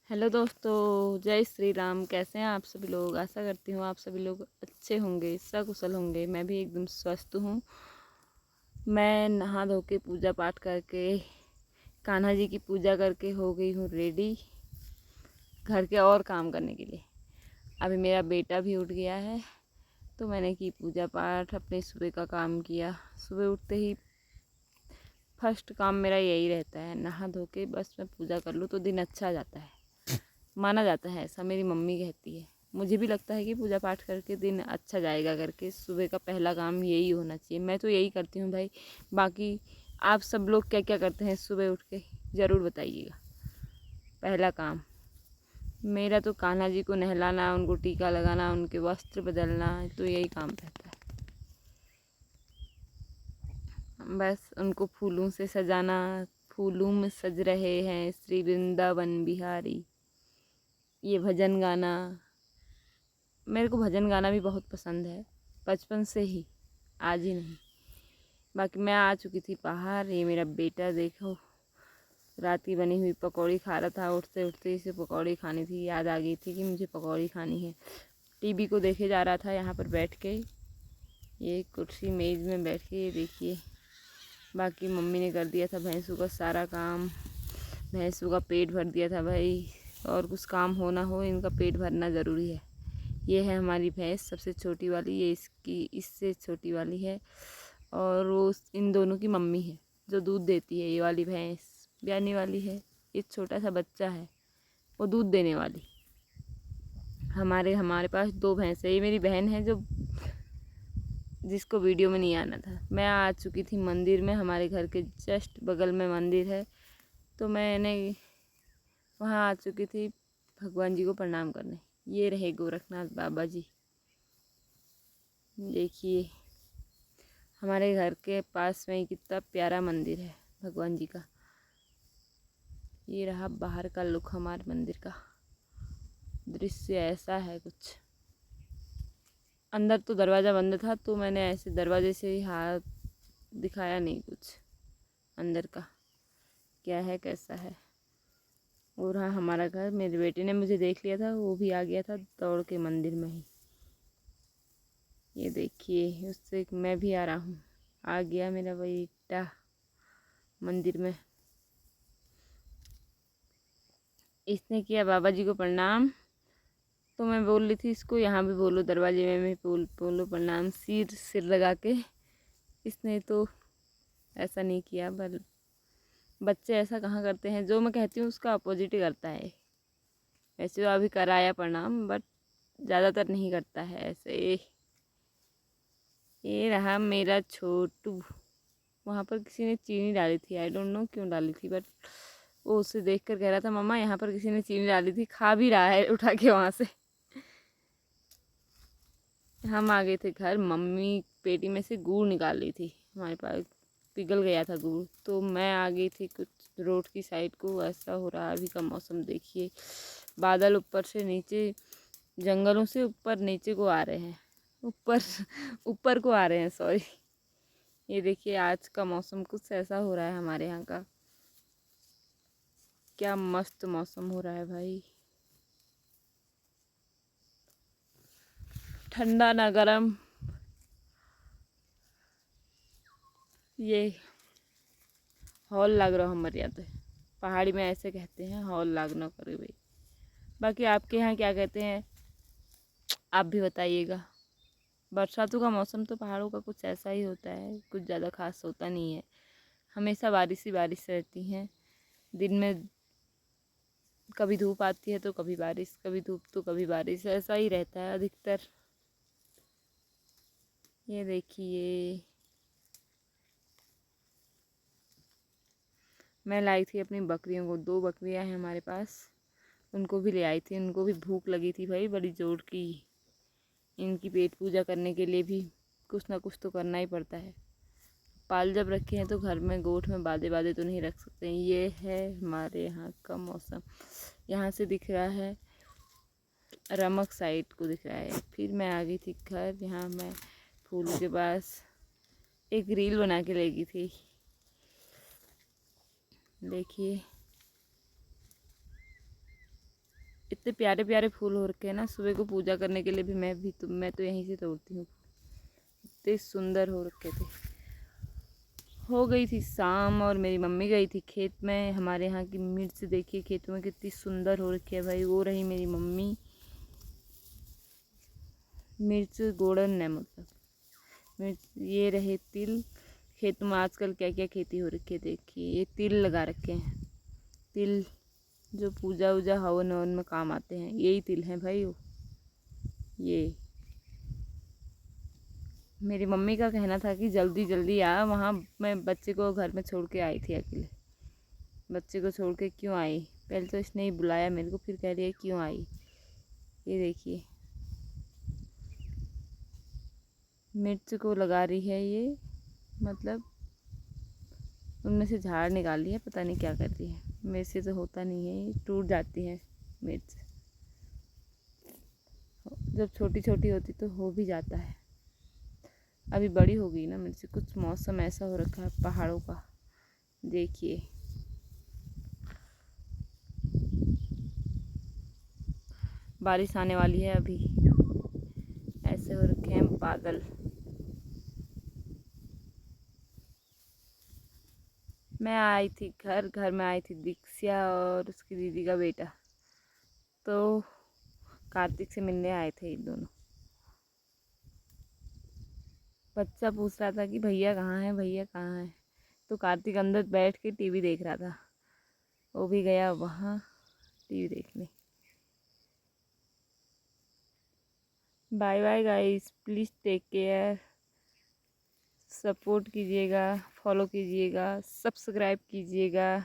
Hello दोस्तों, जय श्री राम। कैसे हैं आप सभी लोग। आशा करती हूँ आप सभी लोग अच्छे होंगे, सकुशल होंगे। मैं भी एकदम स्वस्थ हूँ। मैं नहा धो के पूजा पाठ करके कान्हा जी की पूजा करके हो गई हूँ रेडी घर के और काम करने के लिए। अभी मेरा बेटा भी उठ गया है तो मैंने की पूजा पाठ, अपने सुबह का काम किया। सुबह उठते ही फर्स्ट काम मेरा यही रहता है, नहा धो के बस मैं पूजा कर लूँ तो दिन अच्छा जाता है। माना जाता है ऐसा, मेरी मम्मी कहती है। मुझे भी लगता है कि पूजा पाठ करके दिन अच्छा जाएगा करके सुबह का पहला काम यही होना चाहिए। मैं तो यही करती हूँ भाई। बाकी आप सब लोग क्या क्या करते हैं सुबह उठ के, ज़रूर बताइएगा। पहला काम मेरा तो कान्हा जी को नहलाना, उनको टीका लगाना, उनके वस्त्र बदलना, तो यही काम रहता है। बस उनको फूलों से सजाना। फूलों में सज रहे हैं श्री वृंदावन बिहारी, ये भजन गाना। मेरे को भजन गाना भी बहुत पसंद है, बचपन से ही, आज ही नहीं। बाकी मैं आ चुकी थी बाहर। ये मेरा बेटा देखो, रात की बनी हुई पकौड़ी खा रहा था। उठते उठते इसे पकौड़ी खानी थी, याद आ गई थी कि मुझे पकौड़ी खानी है। टीवी को देखे जा रहा था यहाँ पर बैठ के, ये कुर्सी मेज़ में बैठ के। ये देखिए, बाकी मम्मी ने कर दिया था भैंसों का सारा काम। भैंसों का पेट भर दिया था भाई। और कुछ काम हो ना हो, इनका पेट भरना ज़रूरी है। ये है हमारी भैंस, सबसे छोटी वाली। ये इसकी इससे छोटी वाली है, और वो इन दोनों की मम्मी है जो दूध देती है। ये वाली भैंस ब्याने वाली है, ये छोटा सा बच्चा है वो दूध देने वाली। हमारे हमारे पास दो भैंस है। ये मेरी बहन है जो जिसको वीडियो में नहीं आना था। मैं आ चुकी थी मंदिर में, हमारे घर के जस्ट बगल में मंदिर है, तो मैंने वहाँ आ चुकी थी भगवान जी को प्रणाम करने। ये रहे गोरखनाथ बाबा जी। देखिए हमारे घर के पास में ही कितना प्यारा मंदिर है भगवान जी का। ये रहा बाहर का लुक हमारे मंदिर का। दृश्य ऐसा है कुछ। अंदर तो दरवाज़ा बंद था तो मैंने ऐसे दरवाजे से ही हाथ दिखाया नहीं कुछ अंदर का क्या है कैसा है। और रहा हमारा घर। मेरे बेटे ने मुझे देख लिया था, वो भी आ गया था दौड़ के मंदिर में ही। ये देखिए, उससे मैं भी आ रहा हूँ। आ गया मेरा बेटा मंदिर में। इसने किया बाबा जी को प्रणाम, तो मैं बोल रही थी इसको यहाँ भी बोलो, दरवाजे में भी बोलो प्रणाम, सिर सिर लगा के। इसने तो ऐसा नहीं किया। पर बच्चे ऐसा कहाँ करते हैं, जो मैं कहती हूँ उसका अपोजिट ही करता है। वैसे तो अभी कराया प्रणाम, बट ज़्यादातर नहीं करता है ऐसे। ये रहा मेरा छोटू। वहाँ पर किसी ने चीनी डाली थी, आई डोंट नो क्यों डाली थी, बट वो उसे देख कर कह रहा था मम्मा यहाँ पर किसी ने चीनी डाली थी। खा भी रहा है उठा के वहाँ से। हम आ गए थे घर। मम्मी पेटी में से गुड़ निकाल रही थी, हमारे पास पिघल गया था गुड़, तो मैं आ गई थी कुछ रोड की साइड को। ऐसा हो रहा है अभी का मौसम, देखिए बादल ऊपर से नीचे, जंगलों से ऊपर नीचे को आ रहे हैं। ऊपर ऊपर को आ रहे हैं, सॉरी। ये देखिए आज का मौसम कुछ ऐसा हो रहा है हमारे यहाँ का। क्या मस्त मौसम हो रहा है भाई, ठंडा ना गरम। ये हॉल लग रहा हमारे यहाँ तो। पहाड़ी में ऐसे कहते हैं, हॉल लाग ना करे भाई। बाकी आपके यहाँ क्या कहते हैं आप भी बताइएगा। बरसातों का मौसम तो पहाड़ों का कुछ ऐसा ही होता है, कुछ ज़्यादा खास होता नहीं है। हमेशा बारिश ही बारिश रहती हैं। दिन में कभी धूप आती है तो कभी बारिश, कभी धूप तो कभी बारिश, ऐसा ही रहता है अधिकतर। ये देखिए, मैं लाई थी अपनी बकरियों को। दो बकरियां हैं हमारे पास, उनको भी ले आई थी। उनको भी भूख लगी थी भाई बड़ी जोर की। इनकी पेट पूजा करने के लिए भी कुछ ना कुछ तो करना ही पड़ता है। पाल जब रखे हैं तो घर में गोठ में बादे बादे तो नहीं रख सकते। ये है हमारे यहाँ का मौसम। यहाँ से दिख रहा है रमक साइड को दिख रहा है। फिर मैं आ गई थी घर। यहाँ मैं फूल के पास एक रील बना के ले गई थी। देखिए इतने प्यारे प्यारे फूल हो रखे हैं ना, सुबह को पूजा करने के लिए भी मैं तो यहीं से तोड़ती हूँ। इतने सुंदर हो रखे थे। हो गई थी शाम और मेरी मम्मी गई थी खेत में। हमारे यहाँ की मिर्च देखिए खेत में कितनी सुंदर हो रखी है भाई। वो रही मेरी मम्मी। मिर्च गोड़न है मतलब मिर्च। ये रहे तिल। खेत में आजकल क्या क्या खेती हो रखी है देखिए। ये तिल लगा रखे हैं। तिल जो पूजा वूजा हवन हवन में काम आते हैं, यही तिल हैं भाई। वो ये मेरी मम्मी का कहना था कि जल्दी जल्दी आ। वहाँ मैं बच्चे को घर में छोड़ के आई थी अकेले। बच्चे को छोड़ के क्यों आई? पहले तो इसने ही बुलाया मेरे को, फिर कह रही है क्यों आई। ये देखिए मिर्च को लगा रही है ये, मतलब उनमें से झाड़ निकाल रही है। पता नहीं क्या कर रही है। मेरे से तो होता नहीं है, ये टूट जाती है मिर्च। जब छोटी छोटी होती तो हो भी जाता है। अभी बड़ी हो गई ना मिर्च। कुछ मौसम ऐसा हो रखा है पहाड़ों का, देखिए। बारिश आने वाली है अभी। ऐसे हो रखे हैं बादल। मैं आई थी घर में आई थी दीक्षा और उसकी दीदी का बेटा। तो कार्तिक से मिलने आए थे ये दोनों। बच्चा पूछ रहा था कि भैया कहाँ हैं, भैया कहाँ हैं। तो कार्तिक अंदर बैठ के टीवी देख रहा था। वो भी गया वहाँ टीवी देखने। Bye bye guys, please take care. Support कीजिएगा, फॉलो कीजिएगा, सब्सक्राइब कीजिएगा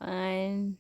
एंड